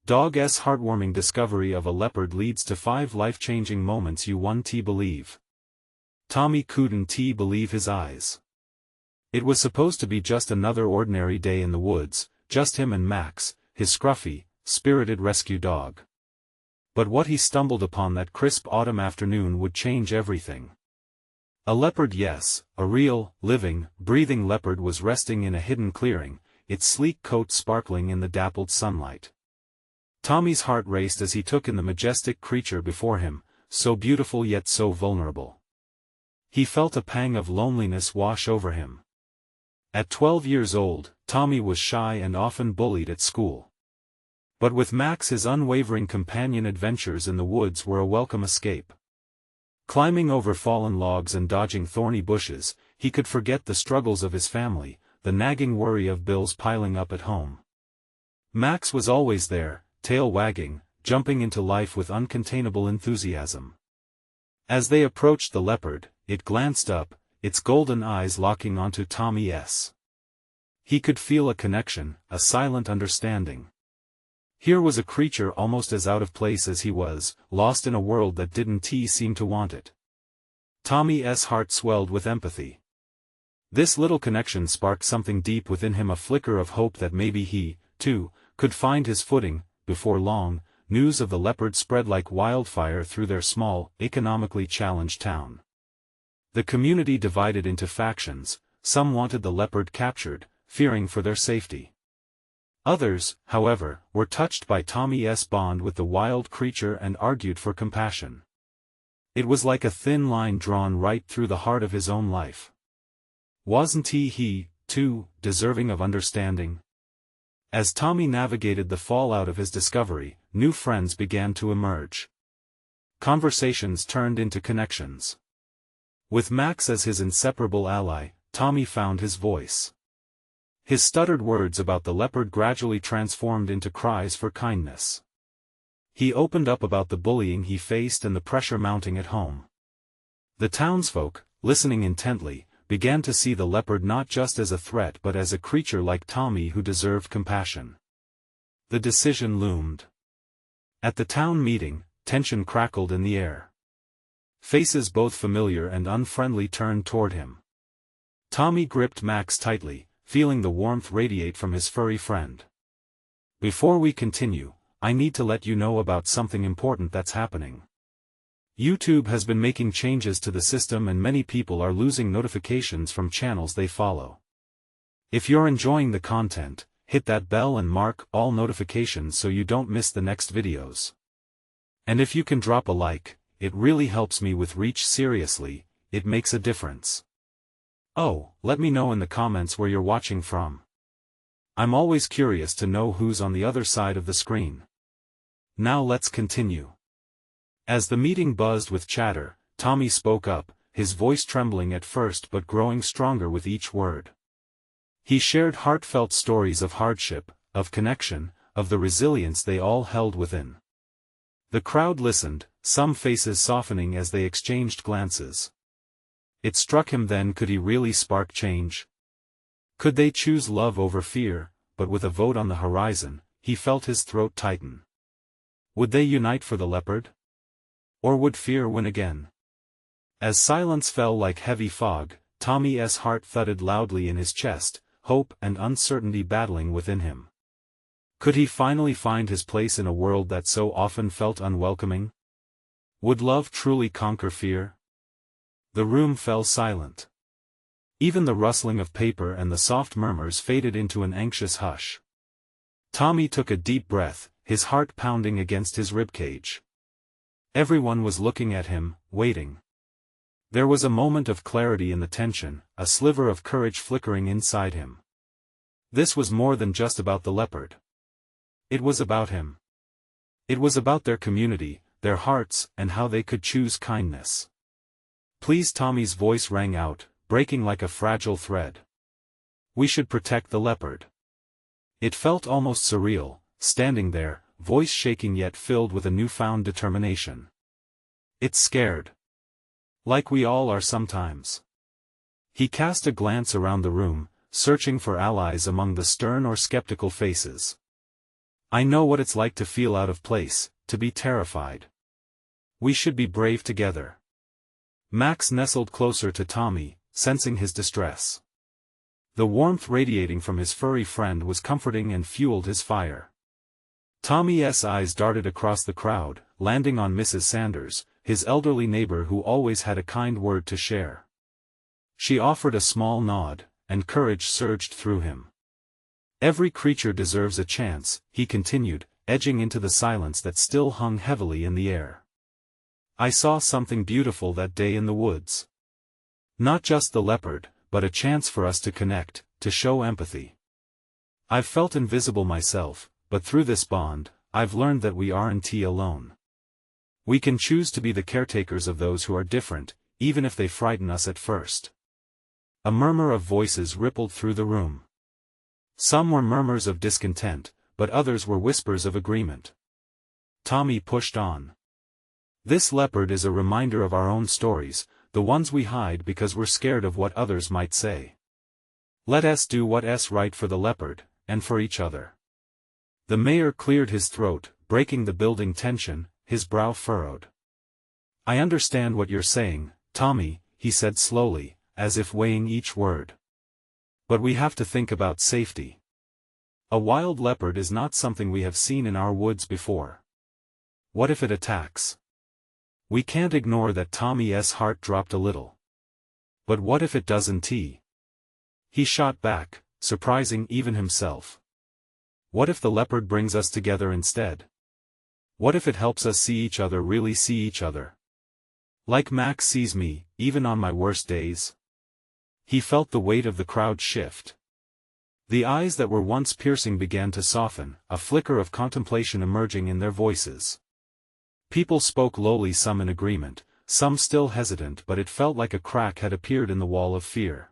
Dog's heartwarming discovery of a leopard leads to 5 life-changing moments you won't believe. Tommy couldn't believe his eyes. It was supposed to be just another ordinary day in the woods, just him and Max, his scruffy, spirited rescue dog. But what he stumbled upon that crisp autumn afternoon would change everything. A leopard, yes, a real, living, breathing leopard was resting in a hidden clearing, its sleek coat sparkling in the dappled sunlight. Tommy's heart raced as he took in the majestic creature before him, so beautiful yet so vulnerable. He felt a pang of loneliness wash over him. At 12 years old, Tommy was shy and often bullied at school. But with Max, his unwavering companion, adventures in the woods were a welcome escape. Climbing over fallen logs and dodging thorny bushes, he could forget the struggles of his family, the nagging worry of bills piling up at home. Max was always there, tail wagging, jumping into life with uncontainable enthusiasm. As they approached the leopard, it glanced up, its golden eyes locking onto Tommy's. He could feel a connection, a silent understanding. Here was a creature almost as out of place as he was, lost in a world that didn't seem to want it. Tommy's heart swelled with empathy. This little connection sparked something deep within him, a flicker of hope that maybe he, too, could find his footing. Before long, news of the leopard spread like wildfire through their small, economically challenged town. The community divided into factions. Some wanted the leopard captured, fearing for their safety. Others, however, were touched by Tommy's bond with the wild creature and argued for compassion. It was like a thin line drawn right through the heart of his own life. Wasn't he, too, deserving of understanding? As Tommy navigated the fallout of his discovery, new friends began to emerge. Conversations turned into connections. With Max as his inseparable ally, Tommy found his voice. His stuttered words about the leopard gradually transformed into cries for kindness. He opened up about the bullying he faced and the pressure mounting at home. The townsfolk, listening intently, began to see the leopard not just as a threat but as a creature like Tommy who deserved compassion. The decision loomed. At the town meeting, tension crackled in the air. Faces both familiar and unfriendly turned toward him. Tommy gripped Max tightly, feeling the warmth radiate from his furry friend. Before we continue, I need to let you know about something important that's happening. YouTube has been making changes to the system and many people are losing notifications from channels they follow. If you're enjoying the content, hit that bell and mark all notifications so you don't miss the next videos. And if you can drop a like, it really helps me with reach. Seriously, it makes a difference. Oh, let me know in the comments where you're watching from. I'm always curious to know who's on the other side of the screen. Now let's continue. As the meeting buzzed with chatter, Tommy spoke up, his voice trembling at first but growing stronger with each word. He shared heartfelt stories of hardship, of connection, of the resilience they all held within. The crowd listened, some faces softening as they exchanged glances. It struck him then, could he really spark change? Could they choose love over fear? But with a vote on the horizon, he felt his throat tighten. Would they unite for the leopard? Or would fear win again? As silence fell like heavy fog, Tommy's heart thudded loudly in his chest, hope and uncertainty battling within him. Could he finally find his place in a world that so often felt unwelcoming? Would love truly conquer fear? The room fell silent. Even the rustling of paper and the soft murmurs faded into an anxious hush. Tommy took a deep breath, his heart pounding against his ribcage. Everyone was looking at him, waiting. There was a moment of clarity in the tension, a sliver of courage flickering inside him. This was more than just about the leopard. It was about him. It was about their community, their hearts, and how they could choose kindness. Please, Tommy's voice rang out, breaking like a fragile thread. We should protect the leopard. It felt almost surreal, standing there, voice shaking yet filled with a newfound determination. It's scared. Like we all are sometimes. He cast a glance around the room, searching for allies among the stern or skeptical faces. I know what it's like to feel out of place, to be terrified. We should be brave together. Max nestled closer to Tommy, sensing his distress. The warmth radiating from his furry friend was comforting and fueled his fire. Tommy's eyes darted across the crowd, landing on Mrs. Sanders, his elderly neighbor who always had a kind word to share. She offered a small nod, and courage surged through him. Every creature deserves a chance, he continued, edging into the silence that still hung heavily in the air. I saw something beautiful that day in the woods. Not just the leopard, but a chance for us to connect, to show empathy. I've felt invisible myself, but through this bond, I've learned that we aren't alone. We can choose to be the caretakers of those who are different, even if they frighten us at first. A murmur of voices rippled through the room. Some were murmurs of discontent, but others were whispers of agreement. Tommy pushed on. This leopard is a reminder of our own stories, the ones we hide because we're scared of what others might say. Let us do what's right for the leopard, and for each other. The mayor cleared his throat, breaking the building tension, his brow furrowed. I understand what you're saying, Tommy, he said slowly, as if weighing each word. But we have to think about safety. A wild leopard is not something we have seen in our woods before. What if it attacks? We can't ignore that. Tommy's heart dropped a little. But what if it doesn't? He shot back, surprising even himself. What if the leopard brings us together instead? What if it helps us see each other, really see each other? Like Max sees me, even on my worst days? He felt the weight of the crowd shift. The eyes that were once piercing began to soften, a flicker of contemplation emerging in their voices. People spoke lowly, some in agreement, some still hesitant, but it felt like a crack had appeared in the wall of fear.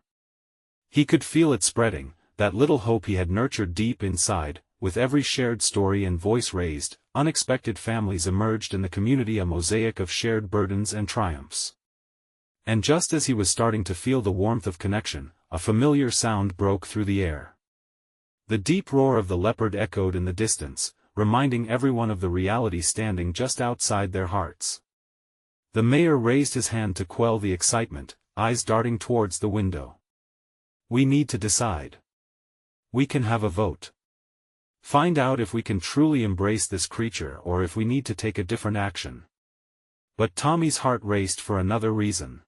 He could feel it spreading, that little hope he had nurtured deep inside. With every shared story and voice raised, unexpected families emerged in the community, a mosaic of shared burdens and triumphs. And just as he was starting to feel the warmth of connection, a familiar sound broke through the air. The deep roar of the leopard echoed in the distance, reminding everyone of the reality standing just outside their hearts. The mayor raised his hand to quell the excitement, eyes darting towards the window. We need to decide. We can have a vote. Find out if we can truly embrace this creature or if we need to take a different action. But Tommy's heart raced for another reason.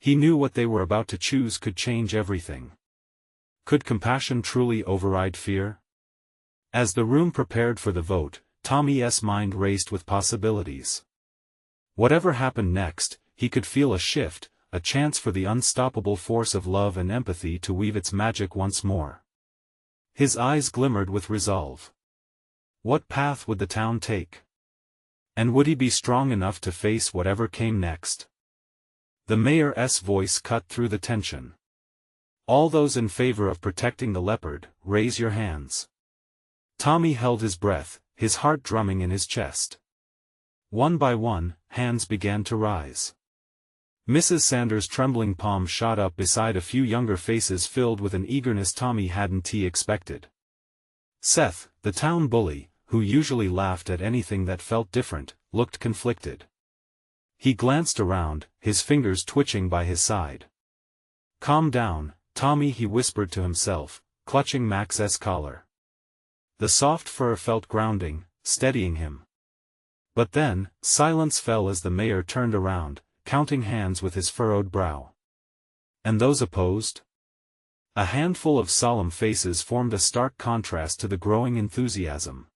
He knew what they were about to choose could change everything. Could compassion truly override fear? As the room prepared for the vote, Tommy's mind raced with possibilities. Whatever happened next, he could feel a shift, a chance for the unstoppable force of love and empathy to weave its magic once more. His eyes glimmered with resolve. What path would the town take? And would he be strong enough to face whatever came next? The mayor's voice cut through the tension. All those in favor of protecting the leopard, raise your hands. Tommy held his breath, his heart drumming in his chest. One by one, hands began to rise. Mrs. Sanders' trembling palm shot up beside a few younger faces filled with an eagerness Tommy hadn't expected. Seth, the town bully, who usually laughed at anything that felt different, looked conflicted. He glanced around, his fingers twitching by his side. Calm down, Tommy, he whispered to himself, clutching Max's collar. The soft fur felt grounding, steadying him. But then, silence fell as the mayor turned around, counting hands with his furrowed brow. And those opposed? A handful of solemn faces formed a stark contrast to the growing enthusiasm.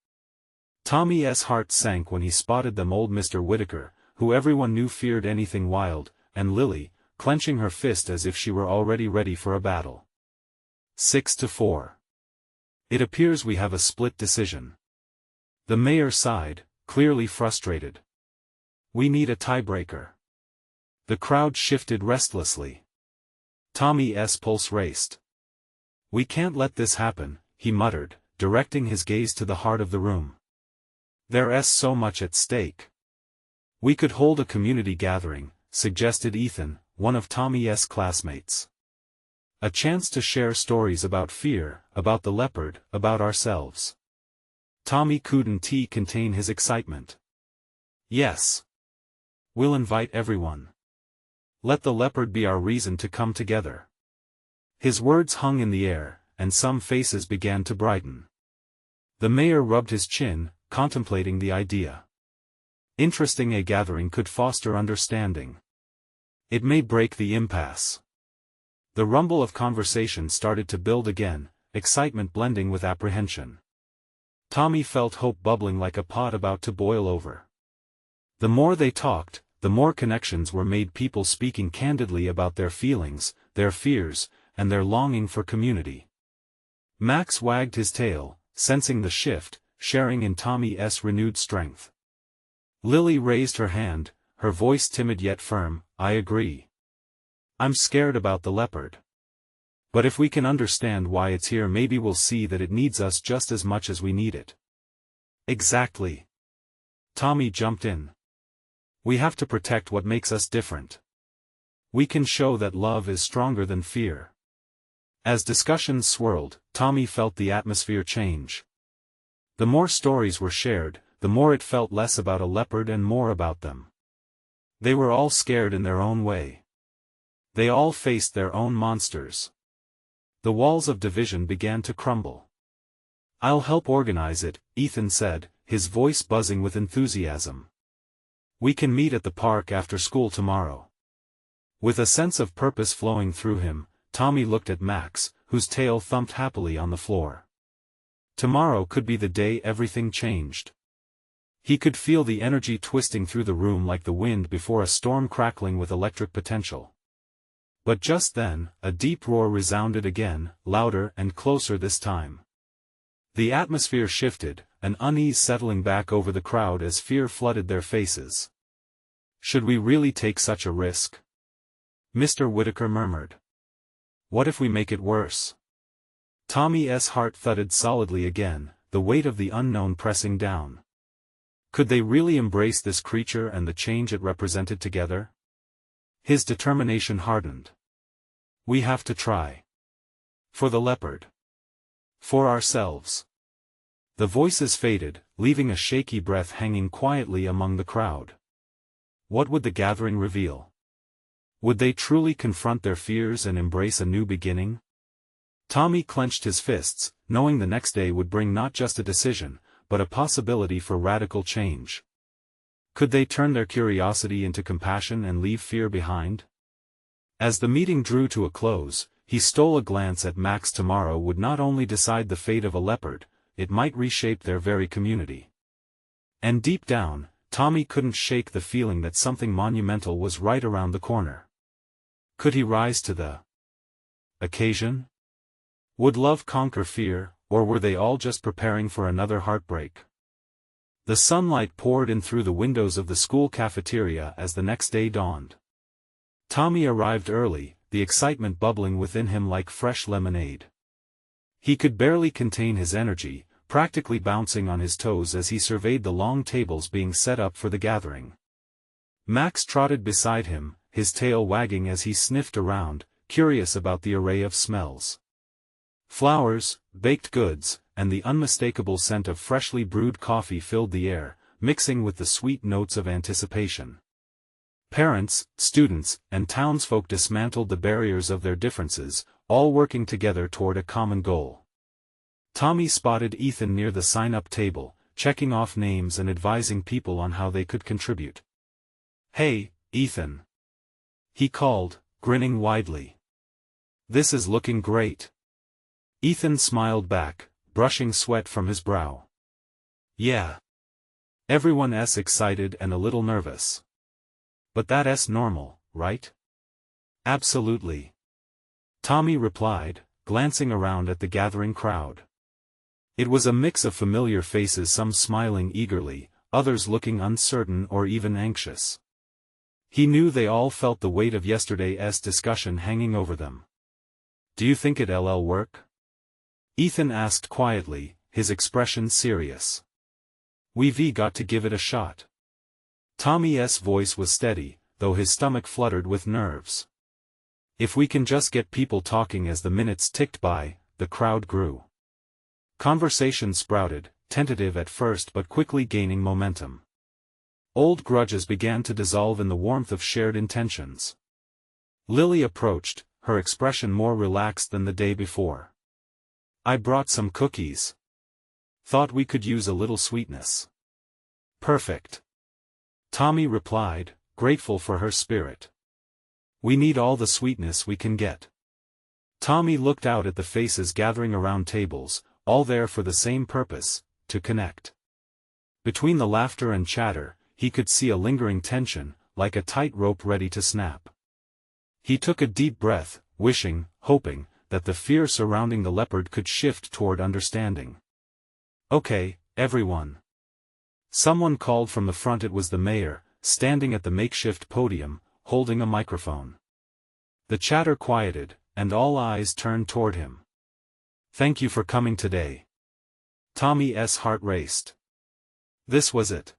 Tommy's heart sank when he spotted them: old Mr. Whitaker, who everyone knew feared anything wild, and Lily, clenching her fist as if she were already ready for a battle. 6-4. It appears we have a split decision. The mayor sighed, clearly frustrated. We need a tiebreaker. The crowd shifted restlessly. Tommy's pulse raced. We can't let this happen, he muttered, directing his gaze to the heart of the room. There's so much at stake. We could hold a community gathering, suggested Ethan, one of Tommy's classmates. A chance to share stories about fear, about the leopard, about ourselves. Tommy couldn't contain his excitement. Yes. We'll invite everyone. Let the leopard be our reason to come together. His words hung in the air, and some faces began to brighten. The mayor rubbed his chin, contemplating the idea. Interesting, a gathering could foster understanding. It may break the impasse. The rumble of conversation started to build again, excitement blending with apprehension. Tommy felt hope bubbling like a pot about to boil over. The more they talked, the more connections were made, people speaking candidly about their feelings, their fears, and their longing for community. Max wagged his tail, sensing the shift, sharing in Tommy's renewed strength. Lily raised her hand, her voice timid yet firm. I agree. I'm scared about the leopard. But if we can understand why it's here, maybe we'll see that it needs us just as much as we need it. Exactly. Tommy jumped in. We have to protect what makes us different. We can show that love is stronger than fear. As discussions swirled, Tommy felt the atmosphere change. The more stories were shared, the more it felt less about a leopard and more about them. They were all scared in their own way. They all faced their own monsters. The walls of division began to crumble. I'll help organize it, Ethan said, his voice buzzing with enthusiasm. We can meet at the park after school tomorrow. With a sense of purpose flowing through him, Tommy looked at Max, whose tail thumped happily on the floor. Tomorrow could be the day everything changed. He could feel the energy twisting through the room like the wind before a storm, crackling with electric potential. But just then, a deep roar resounded again, louder and closer this time. The atmosphere shifted, an unease settling back over the crowd as fear flooded their faces. Should we really take such a risk? Mr. Whitaker murmured. What if we make it worse? Tommy's heart thudded solidly again, the weight of the unknown pressing down. Could they really embrace this creature and the change it represented together? His determination hardened. We have to try. For the leopard. For ourselves. The voices faded, leaving a shaky breath hanging quietly among the crowd. What would the gathering reveal? Would they truly confront their fears and embrace a new beginning? Tommy clenched his fists, knowing the next day would bring not just a decision, but a possibility for radical change. Could they turn their curiosity into compassion and leave fear behind? As the meeting drew to a close, he stole a glance at Max. Tomorrow would not only decide the fate of a leopard, it might reshape their very community. And deep down, Tommy couldn't shake the feeling that something monumental was right around the corner. Could he rise to the occasion? Would love conquer fear, or were they all just preparing for another heartbreak? The sunlight poured in through the windows of the school cafeteria as the next day dawned. Tommy arrived early, the excitement bubbling within him like fresh lemonade. He could barely contain his energy, practically bouncing on his toes as he surveyed the long tables being set up for the gathering. Max trotted beside him, his tail wagging as he sniffed around, curious about the array of smells. Flowers, baked goods, and the unmistakable scent of freshly brewed coffee filled the air, mixing with the sweet notes of anticipation. Parents, students, and townsfolk dismantled the barriers of their differences, all working together toward a common goal. Tommy spotted Ethan near the sign-up table, checking off names and advising people on how they could contribute. Hey, Ethan. He called, grinning widely. This is looking great. Ethan smiled back, brushing sweat from his brow. Yeah. Everyone's excited and a little nervous. But that's normal, right? Absolutely. Tommy replied, glancing around at the gathering crowd. It was a mix of familiar faces, some smiling eagerly, others looking uncertain or even anxious. He knew they all felt the weight of yesterday's discussion hanging over them. Do you think it'll work? Ethan asked quietly, his expression serious. We've got to give it a shot. Tommy's voice was steady, though his stomach fluttered with nerves. If we can just get people talking. As the minutes ticked by, the crowd grew. Conversation sprouted, tentative at first but quickly gaining momentum. Old grudges began to dissolve in the warmth of shared intentions. Lily approached, her expression more relaxed than the day before. "I brought some cookies. Thought we could use a little sweetness." "Perfect," Tommy replied, grateful for her spirit. "We need all the sweetness we can get." Tommy looked out at the faces gathering around tables, all there for the same purpose, to connect. Between the laughter and chatter, he could see a lingering tension, like a tight rope ready to snap. He took a deep breath, wishing, hoping, that the fear surrounding the leopard could shift toward understanding. "Okay, everyone." Someone called from the front. It was the mayor, standing at the makeshift podium, holding a microphone. The chatter quieted, and all eyes turned toward him. "Thank you for coming today." Tommy's heart raced. This was it.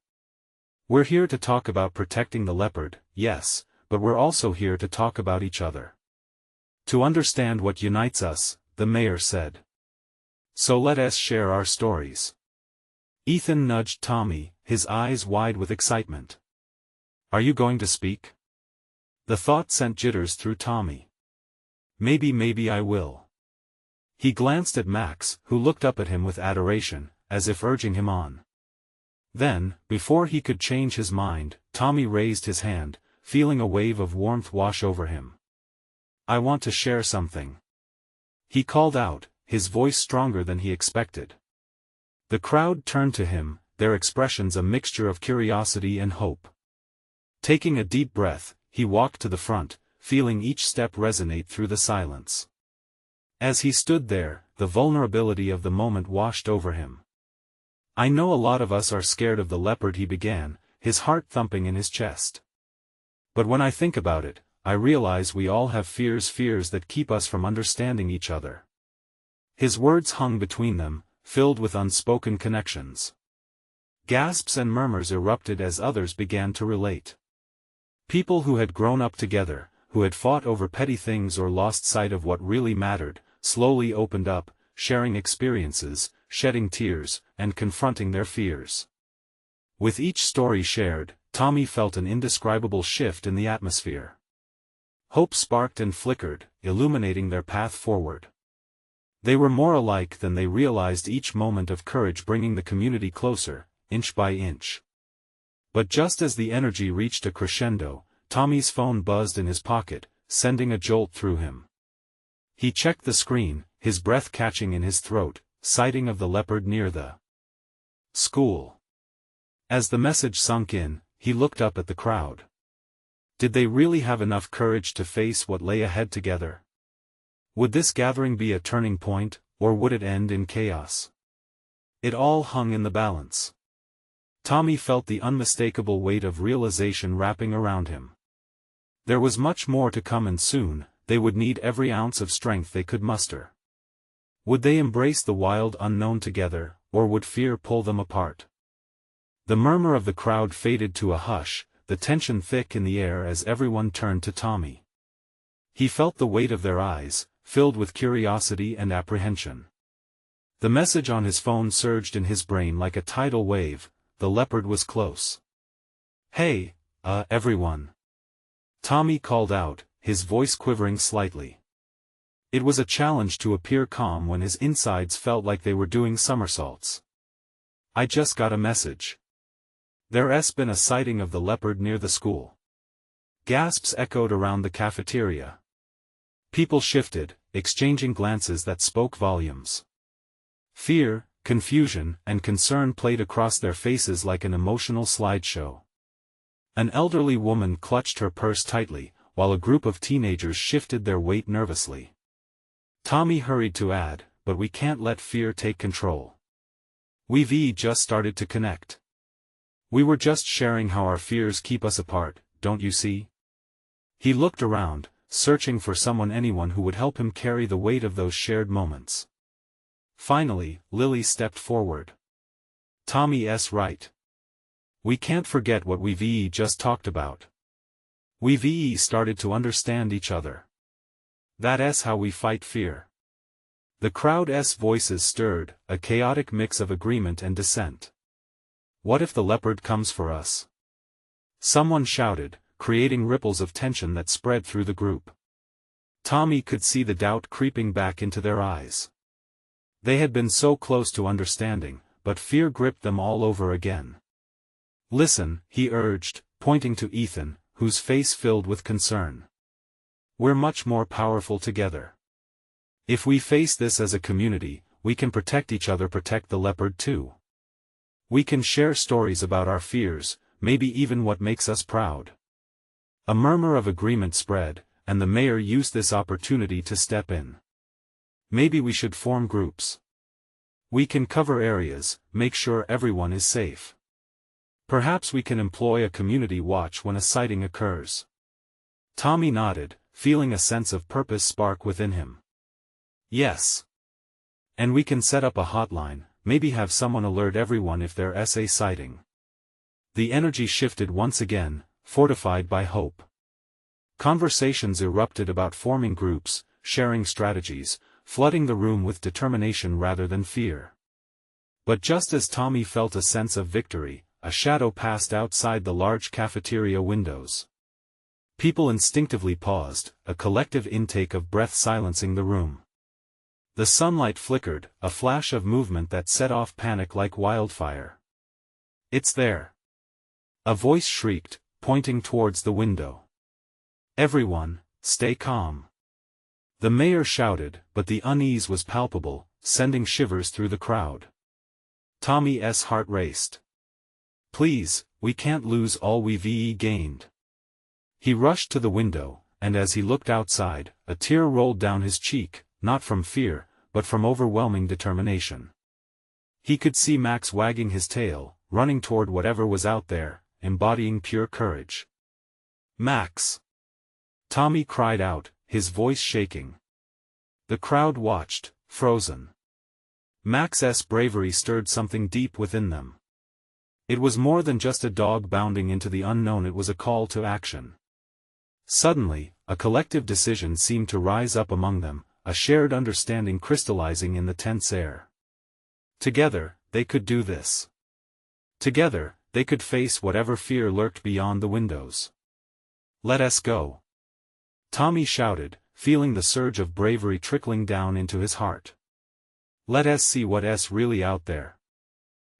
"We're here to talk about protecting the leopard, yes, but we're also here to talk about each other. To understand what unites us," the mayor said. "So let us share our stories." Ethan nudged Tommy, his eyes wide with excitement. "Are you going to speak?" The thought sent jitters through Tommy. Maybe I will." He glanced at Max, who looked up at him with adoration, as if urging him on. Then, before he could change his mind, Tommy raised his hand, feeling a wave of warmth wash over him. "I want to share something," he called out, his voice stronger than he expected. The crowd turned to him, their expressions a mixture of curiosity and hope. Taking a deep breath, he walked to the front, feeling each step resonate through the silence. As he stood there, the vulnerability of the moment washed over him. "I know a lot of us are scared of the leopard," he began, his heart thumping in his chest. "But when I think about it, I realize we all have fears that keep us from understanding each other." His words hung between them, filled with unspoken connections. Gasps and murmurs erupted as others began to relate. People who had grown up together, who had fought over petty things or lost sight of what really mattered, slowly opened up, sharing experiences, shedding tears, and confronting their fears. With each story shared, Tommy felt an indescribable shift in the atmosphere. Hope sparked and flickered, illuminating their path forward. They were more alike than they realized, each moment of courage bringing the community closer, inch by inch. But just as the energy reached a crescendo, Tommy's phone buzzed in his pocket, sending a jolt through him. He checked the screen, his breath catching in his throat, sighting of the leopard near the school. As the message sunk in, he looked up at the crowd. Did they really have enough courage to face what lay ahead together? Would this gathering be a turning point, or would it end in chaos? It all hung in the balance. Tommy felt the unmistakable weight of realization wrapping around him. There was much more to come, and soon, they would need every ounce of strength they could muster. Would they embrace the wild unknown together, or would fear pull them apart? The murmur of the crowd faded to a hush, the tension thick in the air as everyone turned to Tommy. He felt the weight of their eyes, filled with curiosity and apprehension. The message on his phone surged in his brain like a tidal wave. The leopard was close. "Hey, everyone," Tommy called out, his voice quivering slightly. It was a challenge to appear calm when his insides felt like they were doing somersaults. "I just got a message. There's been a sighting of the leopard near the school." Gasps echoed around the cafeteria. People shifted, exchanging glances that spoke volumes. Fear, confusion, and concern played across their faces like an emotional slideshow. An elderly woman clutched her purse tightly, while a group of teenagers shifted their weight nervously. Tommy hurried to add, "But we can't let fear take control. We've just started to connect. We were just sharing how our fears keep us apart, don't you see?" He looked around, searching for anyone who would help him carry the weight of those shared moments. Finally, Lily stepped forward. "Tommy's right. We can't forget what we've just talked about. We've started to understand each other. That's how we fight fear." The crowd's voices stirred, a chaotic mix of agreement and dissent. What if the leopard comes for us? Someone shouted, creating ripples of tension that spread through the group. Tommy could see the doubt creeping back into their eyes. They had been so close to understanding, but fear gripped them all over again. Listen, he urged, pointing to Ethan, whose face filled with concern. We're much more powerful together. If we face this as a community, we can protect each other, protect the leopard too. We can share stories about our fears, maybe even what makes us proud. A murmur of agreement spread, and the mayor used this opportunity to step in. Maybe we should form groups. We can cover areas, make sure everyone is safe. Perhaps we can employ a community watch when a sighting occurs. Tommy nodded, feeling a sense of purpose spark within him. Yes. And we can set up a hotline, maybe have someone alert everyone if there's a sighting. The energy shifted once again, fortified by hope. Conversations erupted about forming groups, sharing strategies, flooding the room with determination rather than fear. But just as Tommy felt a sense of victory, a shadow passed outside the large cafeteria windows. People instinctively paused, a collective intake of breath silencing the room. The sunlight flickered, a flash of movement that set off panic like wildfire. It's there. A voice shrieked, pointing towards the window. Everyone, stay calm. The mayor shouted, but the unease was palpable, sending shivers through the crowd. Tommy's heart raced. Please, we can't lose all we've gained. He rushed to the window, and as he looked outside, a tear rolled down his cheek, not from fear, but from overwhelming determination. He could see Max wagging his tail, running toward whatever was out there, embodying pure courage. Max! Tommy cried out, his voice shaking. The crowd watched, frozen. Max's bravery stirred something deep within them. It was more than just a dog bounding into the unknown, it was a call to action. Suddenly, a collective decision seemed to rise up among them, a shared understanding crystallizing in the tense air. Together, they could do this. Together, they could face whatever fear lurked beyond the windows. Let us go. Tommy shouted, feeling the surge of bravery trickling down into his heart. Let us see what's really out there.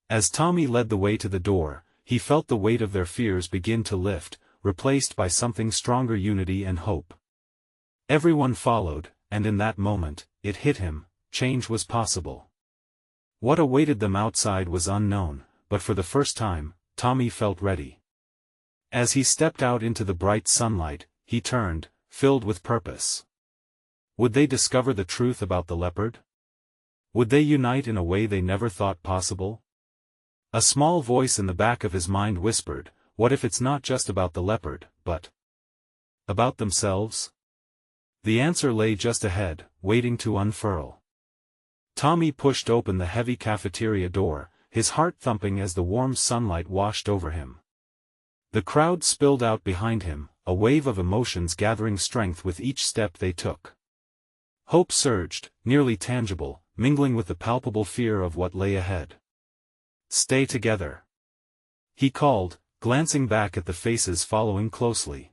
As Tommy led the way to the door, he felt the weight of their fears begin to lift, replaced by something stronger: unity and hope. Everyone followed, and in that moment, it hit him, change was possible. What awaited them outside was unknown, but for the first time, Tommy felt ready. As he stepped out into the bright sunlight, he turned, filled with purpose. Would they discover the truth about the leopard? Would they unite in a way they never thought possible? A small voice in the back of his mind whispered, what if it's not just about the leopard, but about themselves? The answer lay just ahead, waiting to unfurl. Tommy pushed open the heavy cafeteria door, his heart thumping as the warm sunlight washed over him. The crowd spilled out behind him, a wave of emotions gathering strength with each step they took. Hope surged, nearly tangible, mingling with the palpable fear of what lay ahead. Stay together. He called, glancing back at the faces following closely.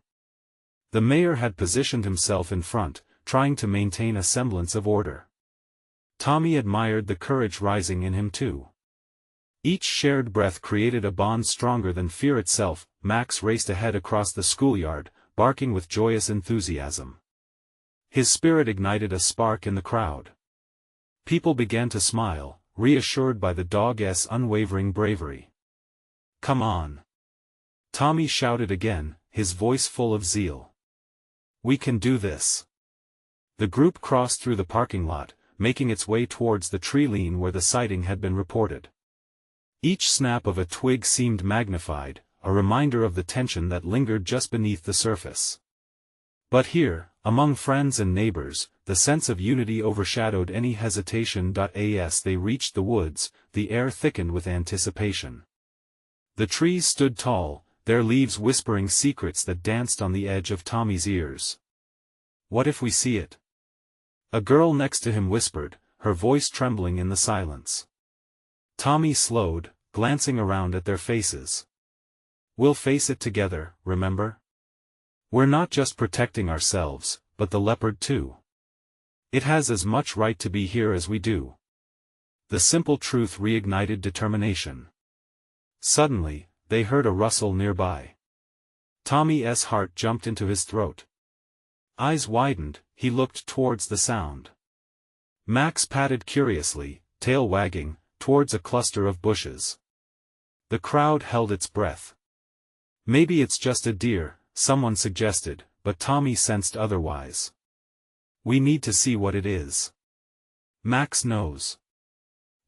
The mayor had positioned himself in front, trying to maintain a semblance of order. Tommy admired the courage rising in him too. Each shared breath created a bond stronger than fear itself. Max raced ahead across the schoolyard, barking with joyous enthusiasm. His spirit ignited a spark in the crowd. People began to smile, reassured by the dog's unwavering bravery. Come on! Tommy shouted again, his voice full of zeal. We can do this. The group crossed through the parking lot, making its way towards the tree line where the sighting had been reported. Each snap of a twig seemed magnified, a reminder of the tension that lingered just beneath the surface. But here, among friends and neighbors, the sense of unity overshadowed any hesitation. As they reached the woods, the air thickened with anticipation. The trees stood tall, their leaves whispering secrets that danced on the edge of Tommy's ears. What if we see it? A girl next to him whispered, her voice trembling in the silence. Tommy slowed, glancing around at their faces. "We'll face it together, remember? We're not just protecting ourselves, but the leopard too. It has as much right to be here as we do." The simple truth reignited determination. Suddenly, they heard a rustle nearby. Tommy's heart jumped into his throat. Eyes widened, he looked towards the sound. Max padded curiously, tail wagging, towards a cluster of bushes. The crowd held its breath. "Maybe it's just a deer," someone suggested, but Tommy sensed otherwise. "We need to see what it is." Max knows.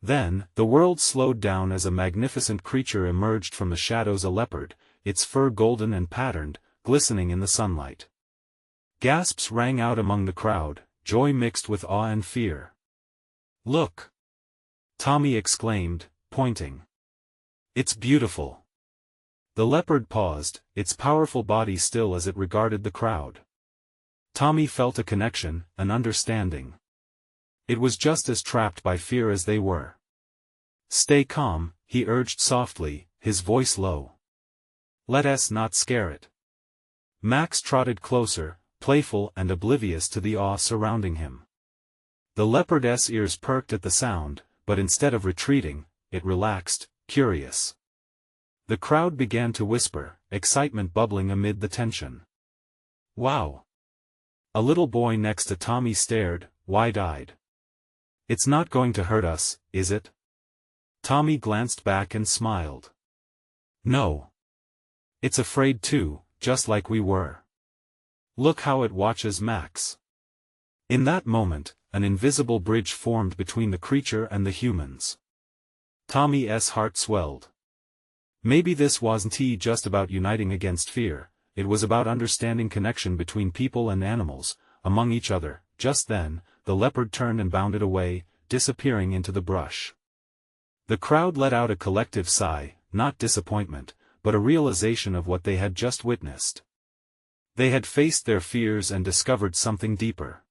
Then, the world slowed down as a magnificent creature emerged from the shadows, a leopard, its fur golden and patterned, glistening in the sunlight. Gasps rang out among the crowd, joy mixed with awe and fear. "Look!" Tommy exclaimed, pointing. "It's beautiful." The leopard paused, its powerful body still as it regarded the crowd. Tommy felt a connection, an understanding. It was just as trapped by fear as they were. "Stay calm," he urged softly, his voice low. "Let us not scare it." Max trotted closer, playful and oblivious to the awe surrounding him. The leopard's ears perked at the sound, but instead of retreating, it relaxed, curious. The crowd began to whisper, excitement bubbling amid the tension. "Wow!" A little boy next to Tommy stared, wide-eyed. "It's not going to hurt us, is it?" Tommy glanced back and smiled. "No. It's afraid too, just like we were. Look how it watches Max." In that moment, an invisible bridge formed between the creature and the humans. Tommy's heart swelled. Maybe this wasn't just about uniting against fear, it was about understanding connection between people and animals, among each other. Just then, the leopard turned and bounded away, disappearing into the brush. The crowd let out a collective sigh, not disappointment, but a realization of what they had just witnessed. They had faced their fears and discovered something deeper.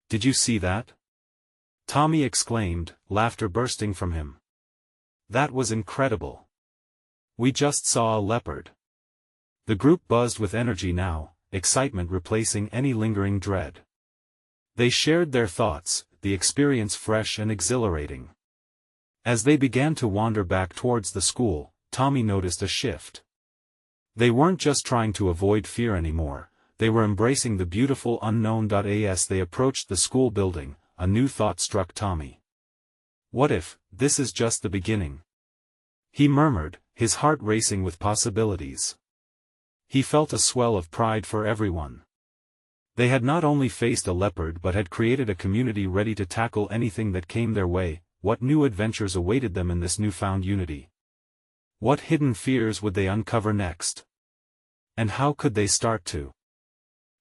"Did you see that?" Tommy exclaimed, laughter bursting from him. "That was incredible. We just saw a leopard." The group buzzed with energy now, excitement replacing any lingering dread. They shared their thoughts, the experience fresh and exhilarating. As they began to wander back towards the school, Tommy noticed a shift. They weren't just trying to avoid fear anymore, they were embracing the beautiful unknown. As they approached the school building, a new thought struck Tommy. "What if, this is just the beginning?" He murmured, his heart racing with possibilities. He felt a swell of pride for everyone. They had not only faced a leopard but had created a community ready to tackle anything that came their way. What new adventures awaited them in this newfound unity? What hidden fears would they uncover next? And how could they start to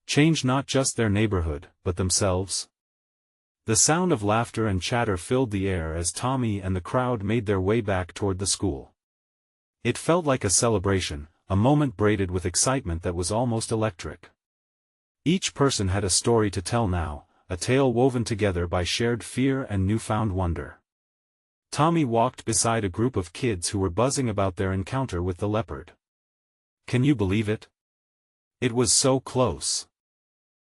change not just their neighborhood, but themselves? The sound of laughter and chatter filled the air as Tommy and the crowd made their way back toward the school. It felt like a celebration, a moment braided with excitement that was almost electric. Each person had a story to tell now, a tale woven together by shared fear and newfound wonder. Tommy walked beside a group of kids who were buzzing about their encounter with the leopard. "Can you believe it? It was so close."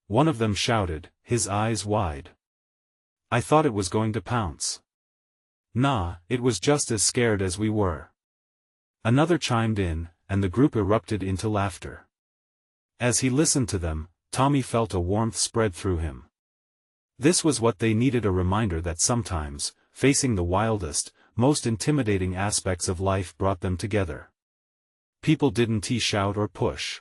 One of them shouted, his eyes wide. "I thought it was going to pounce." "Nah, it was just as scared as we were." Another chimed in, and the group erupted into laughter. As he listened to them, Tommy felt a warmth spread through him. This was what they needed, a reminder that sometimes, facing the wildest, most intimidating aspects of life brought them together. People didn't shout or push.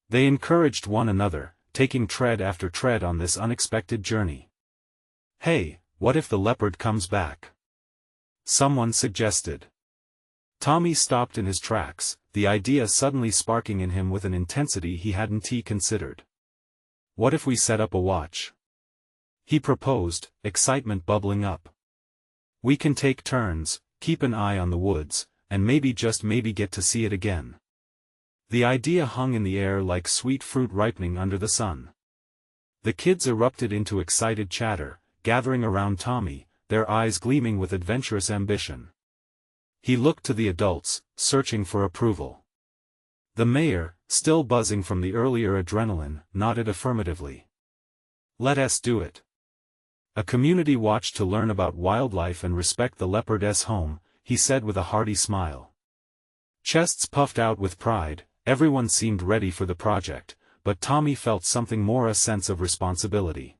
They encouraged one another, taking tread after tread on this unexpected journey. "Hey, what if the leopard comes back?" someone suggested. Tommy stopped in his tracks, the idea suddenly sparking in him with an intensity he hadn't considered. "What if we set up a watch?" he proposed, excitement bubbling up. "We can take turns, keep an eye on the woods, and maybe just maybe get to see it again." The idea hung in the air like sweet fruit ripening under the sun. The kids erupted into excited chatter, gathering around Tommy, their eyes gleaming with adventurous ambition. He looked to the adults, searching for approval. The mayor, still buzzing from the earlier adrenaline, nodded affirmatively. "Let us do it." A community watched to learn about wildlife and respect the leopardess home, he said with a hearty smile. Chests puffed out with pride, everyone seemed ready for the project, but Tommy felt something more, a sense of responsibility.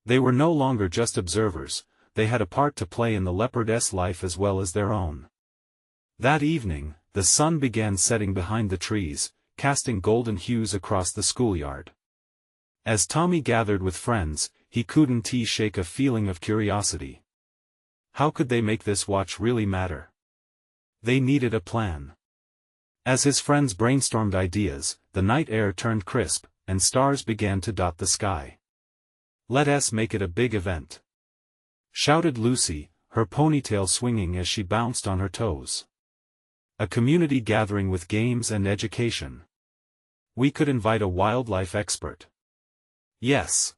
They were no longer just observers, they had a part to play in the leopardess life as well as their own. That evening, the sun began setting behind the trees, casting golden hues across the schoolyard. As Tommy gathered with friends, he couldn't shake a feeling of curiosity. How could they make this watch really matter? They needed a plan. As his friends brainstormed ideas, the night air turned crisp, and stars began to dot the sky. "Let us make it a big event," shouted Lucy, her ponytail swinging as she bounced on her toes. "A community gathering with games and education. We could invite a wildlife expert." "Yes."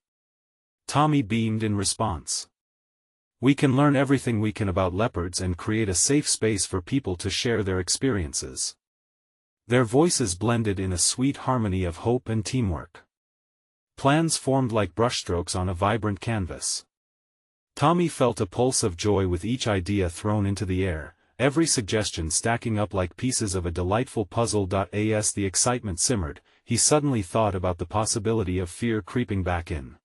Tommy beamed in response. "We can learn everything we can about leopards and create a safe space for people to share their experiences." Their voices blended in a sweet harmony of hope and teamwork. Plans formed like brushstrokes on a vibrant canvas. Tommy felt a pulse of joy with each idea thrown into the air, every suggestion stacking up like pieces of a delightful puzzle. As the excitement simmered, he suddenly thought about the possibility of fear creeping back in.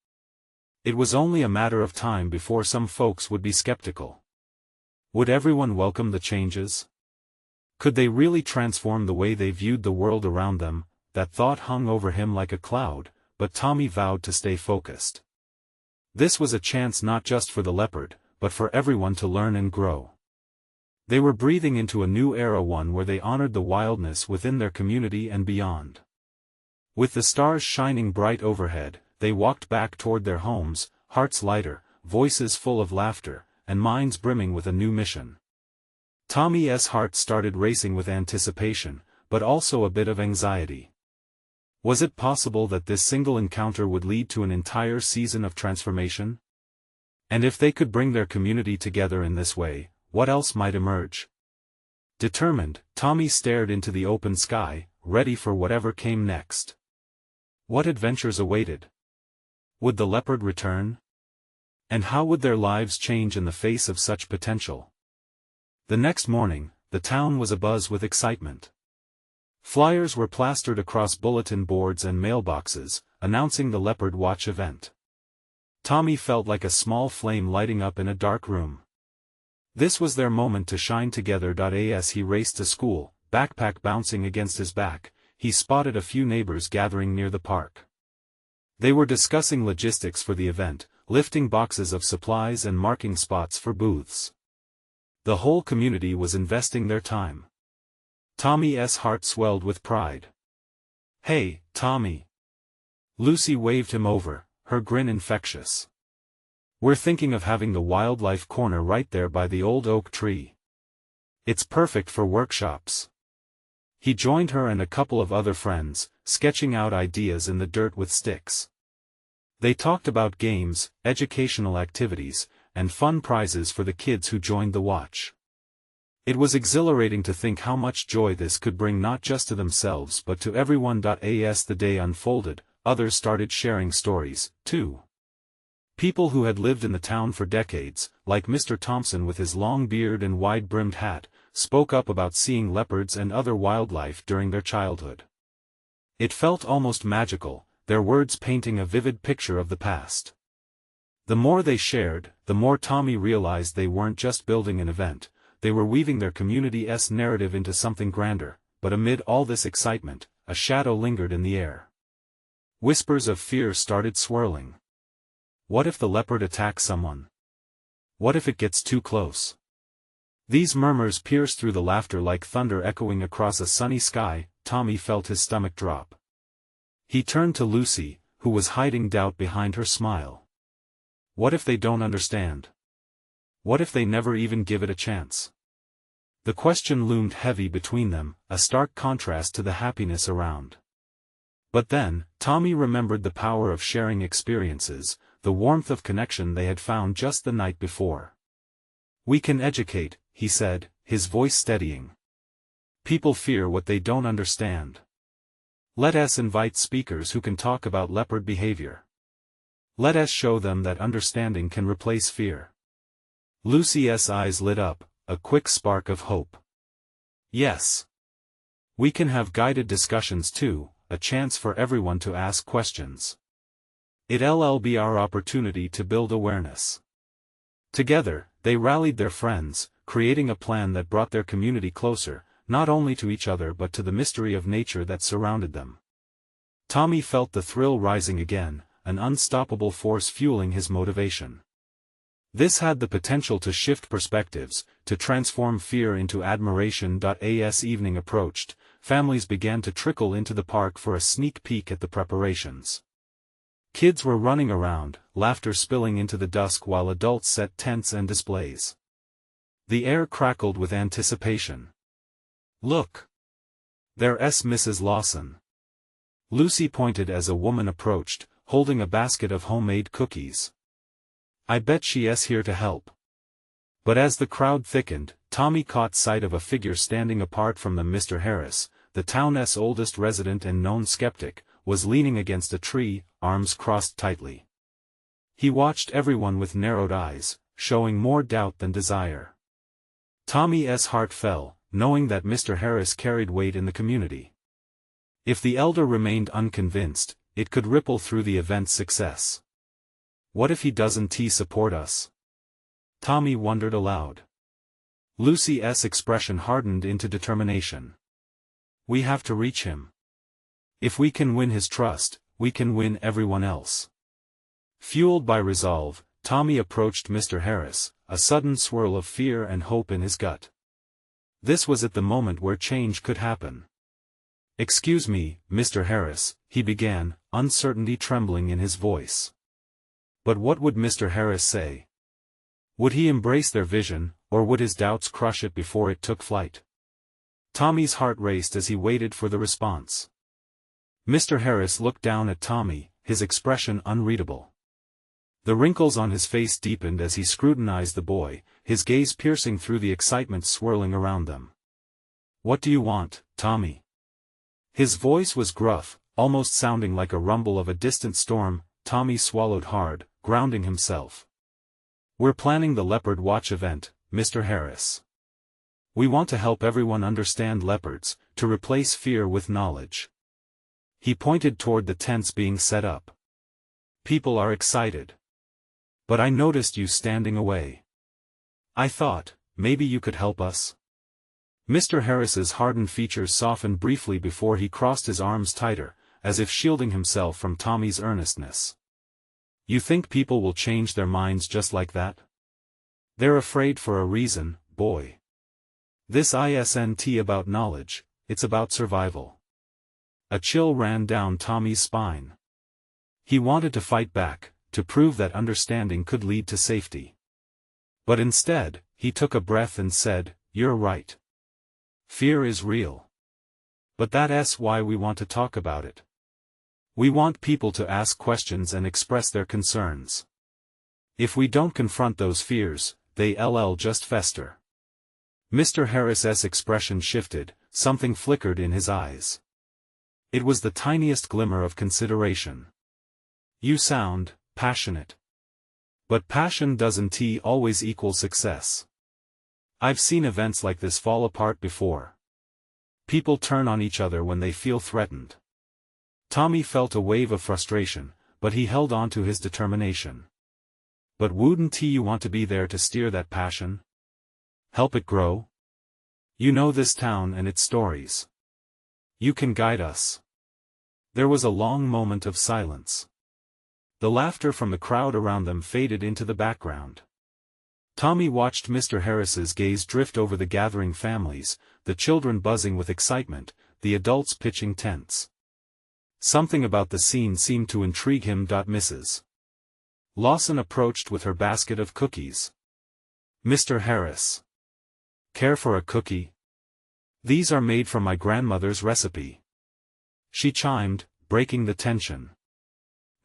It was only a matter of time before some folks would be skeptical. Would everyone welcome the changes? Could they really transform the way they viewed the world around them? That thought hung over him like a cloud, but Tommy vowed to stay focused. This was a chance not just for the leopard, but for everyone to learn and grow. They were breathing into a new era, one where they honored the wildness within their community and beyond. With the stars shining bright overhead, they walked back toward their homes, hearts lighter, voices full of laughter, and minds brimming with a new mission. Tommy's heart started racing with anticipation, but also a bit of anxiety. Was it possible that this single encounter would lead to an entire season of transformation? And if they could bring their community together in this way, what else might emerge? Determined, Tommy stared into the open sky, ready for whatever came next. What adventures awaited? Would the leopard return? And how would their lives change in the face of such potential? The next morning, the town was abuzz with excitement. Flyers were plastered across bulletin boards and mailboxes, announcing the Leopard Watch event. Tommy felt like a small flame lighting up in a dark room. This was their moment to shine together. As he raced to school, backpack bouncing against his back, he spotted a few neighbors gathering near the park. They were discussing logistics for the event, lifting boxes of supplies and marking spots for booths. The whole community was investing their time. Tommy's heart swelled with pride. "Hey, Tommy." Lucy waved him over, her grin infectious. "We're thinking of having the wildlife corner right there by the old oak tree. It's perfect for workshops." He joined her and a couple of other friends, sketching out ideas in the dirt with sticks. They talked about games, educational activities, and fun prizes for the kids who joined the watch. It was exhilarating to think how much joy this could bring not just to themselves but to everyone. As the day unfolded, others started sharing stories, too. People who had lived in the town for decades, like Mr. Thompson with his long beard and wide-brimmed hat, spoke up about seeing leopards and other wildlife during their childhood. It felt almost magical, their words painting a vivid picture of the past. The more they shared, the more Tommy realized they weren't just building an event, they were weaving their community's narrative into something grander. But amid all this excitement, a shadow lingered in the air. Whispers of fear started swirling. What if the leopard attacks someone? What if it gets too close? These murmurs pierced through the laughter like thunder echoing across a sunny sky. Tommy felt his stomach drop. He turned to Lucy, who was hiding doubt behind her smile. What if they don't understand? What if they never even give it a chance? The question loomed heavy between them, a stark contrast to the happiness around. But then, Tommy remembered the power of sharing experiences, the warmth of connection they had found just the night before. "We can educate," he said, his voice steadying. "People fear what they don't understand. Let us invite speakers who can talk about leopard behavior. Let us show them that understanding can replace fear." Lucy's eyes lit up, a quick spark of hope. "Yes. We can have guided discussions too, a chance for everyone to ask questions. It'll be our opportunity to build awareness." Together, they rallied their friends, creating a plan that brought their community closer, not only to each other but to the mystery of nature that surrounded them. Tommy felt the thrill rising again, an unstoppable force fueling his motivation. This had the potential to shift perspectives, to transform fear into admiration. As evening approached, families began to trickle into the park for a sneak peek at the preparations. Kids were running around, laughter spilling into the dusk while adults set tents and displays. The air crackled with anticipation. "Look! There's Mrs. Lawson." Lucy pointed as a woman approached, holding a basket of homemade cookies. "I bet she's here to help." But as the crowd thickened, Tommy caught sight of a figure standing apart from them. Mr. Harris, the town's oldest resident and known skeptic, was leaning against a tree, arms crossed tightly. He watched everyone with narrowed eyes, showing more doubt than desire. Tommy's heart fell, knowing that Mr. Harris carried weight in the community. If the elder remained unconvinced, it could ripple through the event's success. "What if he doesn't support us?" Tommy wondered aloud. Lucy's expression hardened into determination. "We have to reach him. If we can win his trust, we can win everyone else." Fueled by resolve, Tommy approached Mr. Harris, a sudden swirl of fear and hope in his gut. This was at the moment where change could happen. "Excuse me, Mr. Harris," he began, uncertainty trembling in his voice. But what would Mr. Harris say? Would he embrace their vision, or would his doubts crush it before it took flight? Tommy's heart raced as he waited for the response. Mr. Harris looked down at Tommy, his expression unreadable. The wrinkles on his face deepened as he scrutinized the boy, his gaze piercing through the excitement swirling around them. "What do you want, Tommy?" His voice was gruff, almost sounding like a rumble of a distant storm. Tommy swallowed hard, grounding himself. "We're planning the Leopard Watch event, Mr. Harris. We want to help everyone understand leopards, to replace fear with knowledge." He pointed toward the tents being set up. "People are excited. But I noticed you standing away. I thought, maybe you could help us." Mr. Harris's hardened features softened briefly before he crossed his arms tighter, as if shielding himself from Tommy's earnestness. "You think people will change their minds just like that? They're afraid for a reason, boy. This isn't about knowledge, it's about survival." A chill ran down Tommy's spine. He wanted to fight back, to prove that understanding could lead to safety. But instead, he took a breath and said, "You're right. Fear is real. But that's why we want to talk about it. We want people to ask questions and express their concerns. If we don't confront those fears, they'll just fester." Mr. Harris's expression shifted, something flickered in his eyes. It was the tiniest glimmer of consideration. "You sound passionate. But passion doesn't always equal success. I've seen events like this fall apart before. People turn on each other when they feel threatened." Tommy felt a wave of frustration, but he held on to his determination. "But wouldn't you want to be there to steer that passion? Help it grow? You know this town and its stories. You can guide us." There was a long moment of silence. The laughter from the crowd around them faded into the background. Tommy watched Mr. Harris's gaze drift over the gathering families, the children buzzing with excitement, the adults pitching tents. Something about the scene seemed to intrigue him. Mrs. Lawson approached with her basket of cookies. "Mr. Harris. Care for a cookie? These are made from my grandmother's recipe," she chimed, breaking the tension.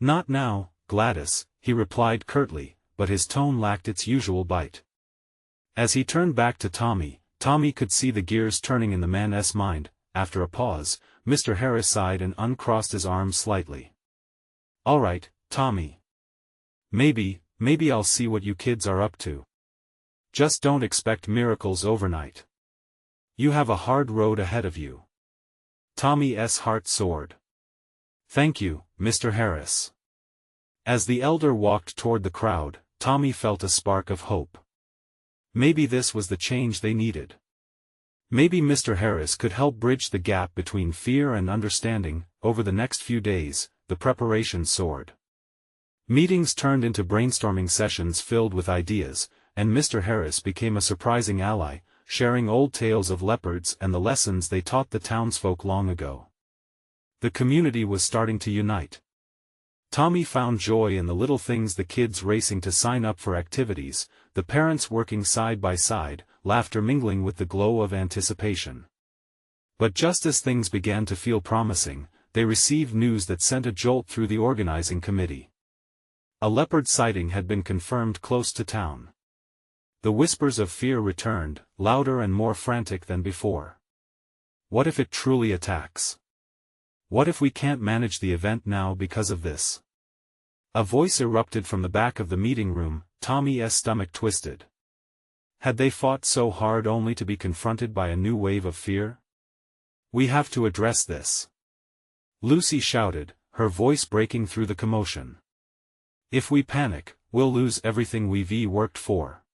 "Not now, Gladys," he replied curtly, but his tone lacked its usual bite. As he turned back to Tommy, Tommy could see the gears turning in the man's mind. After a pause, Mr. Harris sighed and uncrossed his arms slightly. "All right, Tommy. Maybe I'll see what you kids are up to. Just don't expect miracles overnight. You have a hard road ahead of you." Tommy's heart soared. "Thank you, Mr. Harris." As the elder walked toward the crowd, Tommy felt a spark of hope. Maybe this was the change they needed. Maybe Mr. Harris could help bridge the gap between fear and understanding. Over the next few days, the preparations soared. Meetings turned into brainstorming sessions filled with ideas, and Mr. Harris became a surprising ally, sharing old tales of leopards and the lessons they taught the townsfolk long ago. The community was starting to unite. Tommy found joy in the little things: the kids racing to sign up for activities, the parents working side by side, laughter mingling with the glow of anticipation. But just as things began to feel promising, they received news that sent a jolt through the organizing committee. A leopard sighting had been confirmed close to town. The whispers of fear returned, louder and more frantic than before. What if it truly attacks? What if we can't manage the event now because of this? A voice erupted from the back of the meeting room. Tommy's stomach twisted. Had they fought so hard only to be confronted by a new wave of fear? "We have to address this," Lucy shouted, her voice breaking through the commotion. "If we panic, we'll lose everything we've worked for."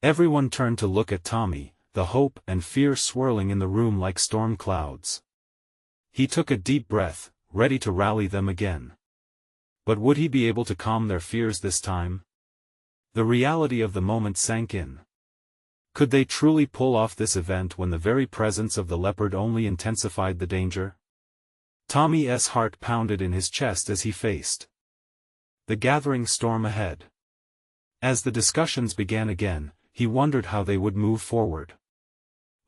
Everyone turned to look at Tommy, the hope and fear swirling in the room like storm clouds. He took a deep breath, ready to rally them again. But would he be able to calm their fears this time? The reality of the moment sank in. Could they truly pull off this event when the very presence of the leopard only intensified the danger? Tommy's heart pounded in his chest as he faced the gathering storm ahead. As the discussions began again, he wondered how they would move forward.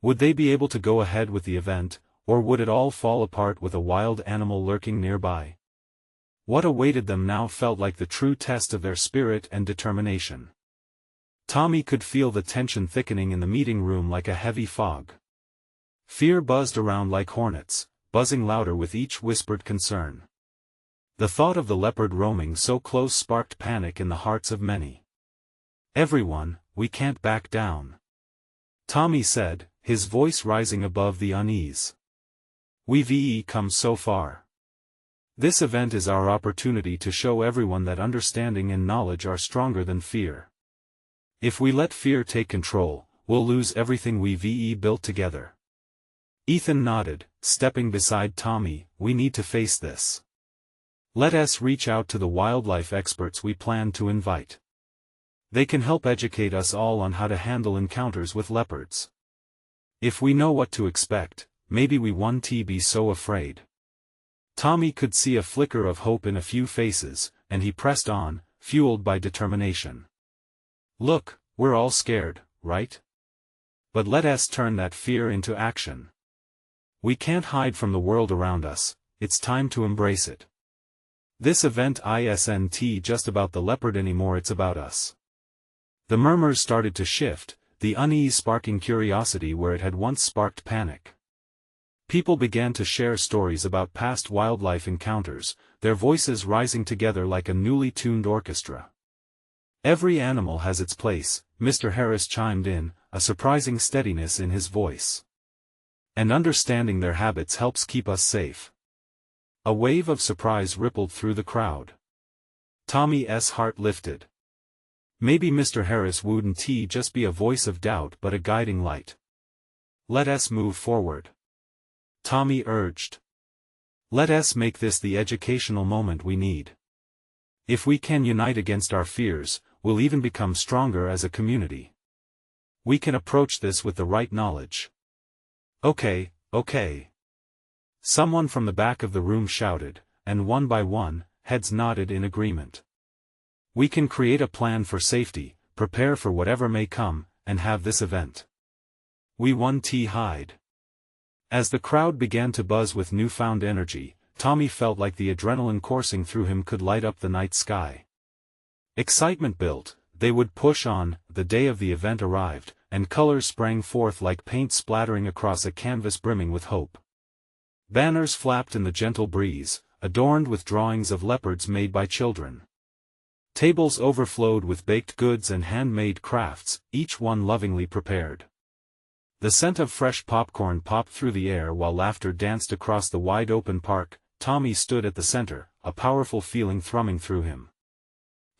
Would they be able to go ahead with the event, or would it all fall apart with a wild animal lurking nearby? What awaited them now felt like the true test of their spirit and determination. Tommy could feel the tension thickening in the meeting room like a heavy fog. Fear buzzed around like hornets, buzzing louder with each whispered concern. The thought of the leopard roaming so close sparked panic in the hearts of many. "Everyone, we can't back down," Tommy said, his voice rising above the unease. "We've come so far. This event is our opportunity to show everyone that understanding and knowledge are stronger than fear. If we let fear take control, we'll lose everything we've built together." Ethan nodded, stepping beside Tommy. "We need to face this. Let us reach out to the wildlife experts we plan to invite. They can help educate us all on how to handle encounters with leopards. If we know what to expect, maybe we won't be so afraid." Tommy could see a flicker of hope in a few faces, and he pressed on, fueled by determination. "Look, we're all scared, right? But let us turn that fear into action. We can't hide from the world around us, it's time to embrace it. This event isn't just about the leopard anymore, it's about us." The murmurs started to shift, the unease sparking curiosity where it had once sparked panic. People began to share stories about past wildlife encounters, their voices rising together like a newly tuned orchestra. "Every animal has its place," Mr. Harris chimed in, a surprising steadiness in his voice. "And understanding their habits helps keep us safe." A wave of surprise rippled through the crowd. Tommy's heart lifted. Maybe Mr. Harris wouldn't just be a voice of doubt but a guiding light. "Let us move forward," Tommy urged. "Let us make this the educational moment we need. If we can unite against our fears, we'll even become stronger as a community. We can approach this with the right knowledge." Okay. Someone from the back of the room shouted, and one by one, heads nodded in agreement. "We can create a plan for safety, prepare for whatever may come, and have this event. We won't hide." As the crowd began to buzz with newfound energy, Tommy felt like the adrenaline coursing through him could light up the night sky. Excitement built, they would push on. The day of the event arrived, and colors sprang forth like paint splattering across a canvas brimming with hope. Banners flapped in the gentle breeze, adorned with drawings of leopards made by children. Tables overflowed with baked goods and handmade crafts, each one lovingly prepared. The scent of fresh popcorn popped through the air while laughter danced across the wide-open park. Tommy stood at the center, a powerful feeling thrumming through him.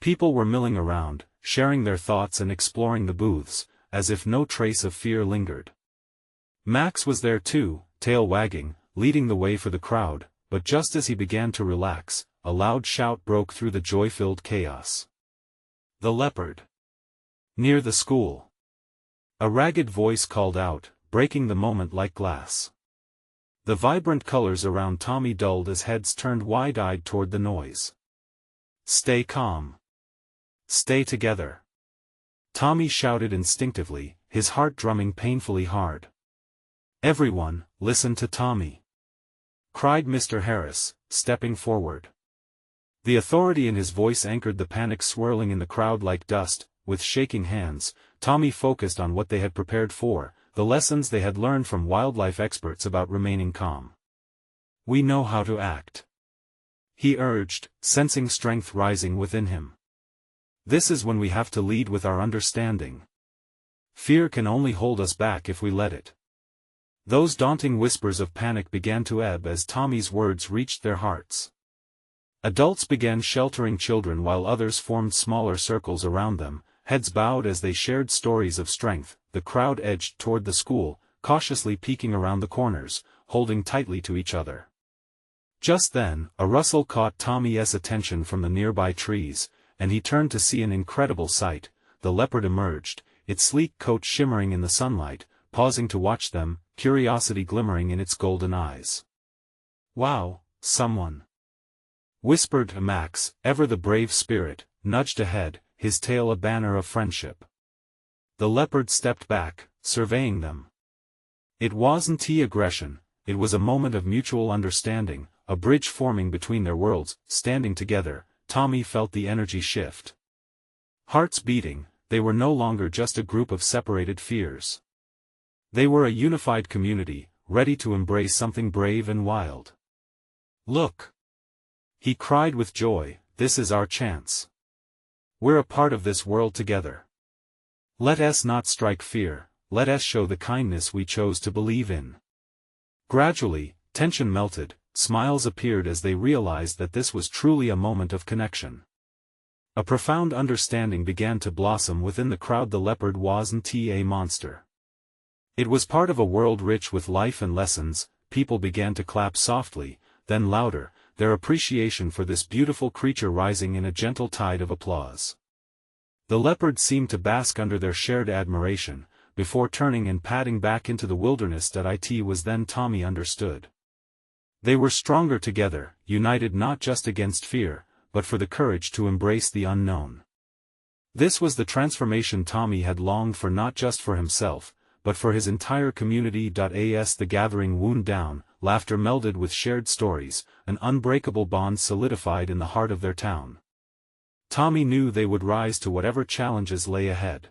People were milling around, sharing their thoughts and exploring the booths, as if no trace of fear lingered. Max was there too, tail wagging, leading the way for the crowd, but just as he began to relax, a loud shout broke through the joy-filled chaos. "The leopard! Near the school!" A ragged voice called out, breaking the moment like glass. The vibrant colors around Tommy dulled as heads turned wide-eyed toward the noise. "Stay calm. Stay together." Tommy shouted instinctively, his heart drumming painfully hard. "Everyone, listen to Tommy!" cried Mr. Harris, stepping forward. The authority in his voice anchored the panic swirling in the crowd like dust. With shaking hands, Tommy focused on what they had prepared for, the lessons they had learned from wildlife experts about remaining calm. "We know how to act," he urged, sensing strength rising within him. "This is when we have to lead with our understanding. Fear can only hold us back if we let it." Those daunting whispers of panic began to ebb as Tommy's words reached their hearts. Adults began sheltering children while others formed smaller circles around them, heads bowed as they shared stories of strength. The crowd edged toward the school, cautiously peeking around the corners, holding tightly to each other. Just then, a rustle caught Tommy's attention from the nearby trees, and he turned to see an incredible sight. The leopard emerged, its sleek coat shimmering in the sunlight, pausing to watch them, curiosity glimmering in its golden eyes. "Wow, someone!" whispered Max, ever the brave spirit, nudged ahead, his tail a banner of friendship. The leopard stepped back, surveying them. It wasn't aggression, it was a moment of mutual understanding, a bridge forming between their worlds. Standing together, Tommy felt the energy shift. Hearts beating, they were no longer just a group of separated fears. They were a unified community, ready to embrace something brave and wild. "Look!" he cried with joy, "this is our chance. We're a part of this world together. Let us not strike fear, let us show the kindness we chose to believe in." Gradually, tension melted, smiles appeared as they realized that this was truly a moment of connection. A profound understanding began to blossom within the crowd. The leopard wasn't a monster. It was part of a world rich with life and lessons. People began to clap softly, then louder, their appreciation for this beautiful creature rising in a gentle tide of applause. The leopard seemed to bask under their shared admiration, before turning and padding back into the wilderness. It was then Tommy understood. They were stronger together, united not just against fear, but for the courage to embrace the unknown. This was the transformation Tommy had longed for, not just for himself, but for his entire community. As the gathering wound down, laughter melded with shared stories, an unbreakable bond solidified in the heart of their town. Tommy knew they would rise to whatever challenges lay ahead.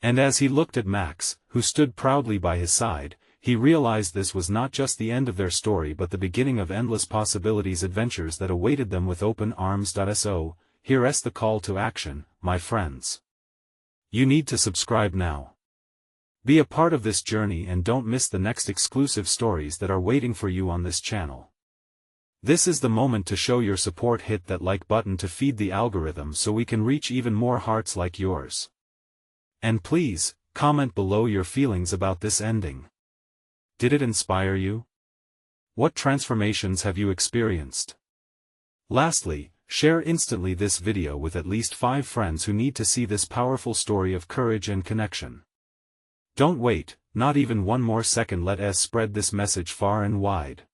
And as he looked at Max, who stood proudly by his side, he realized this was not just the end of their story but the beginning of endless possibilities, adventures that awaited them with open arms. So, here's the call to action, my friends. You need to subscribe now. Be a part of this journey and don't miss the next exclusive stories that are waiting for you on this channel. This is the moment to show your support. Hit that like button to feed the algorithm so we can reach even more hearts like yours. And please, comment below your feelings about this ending. Did it inspire you? What transformations have you experienced? Lastly, share instantly this video with at least 5 friends who need to see this powerful story of courage and connection. Don't wait, not even one more second. Let us spread this message far and wide.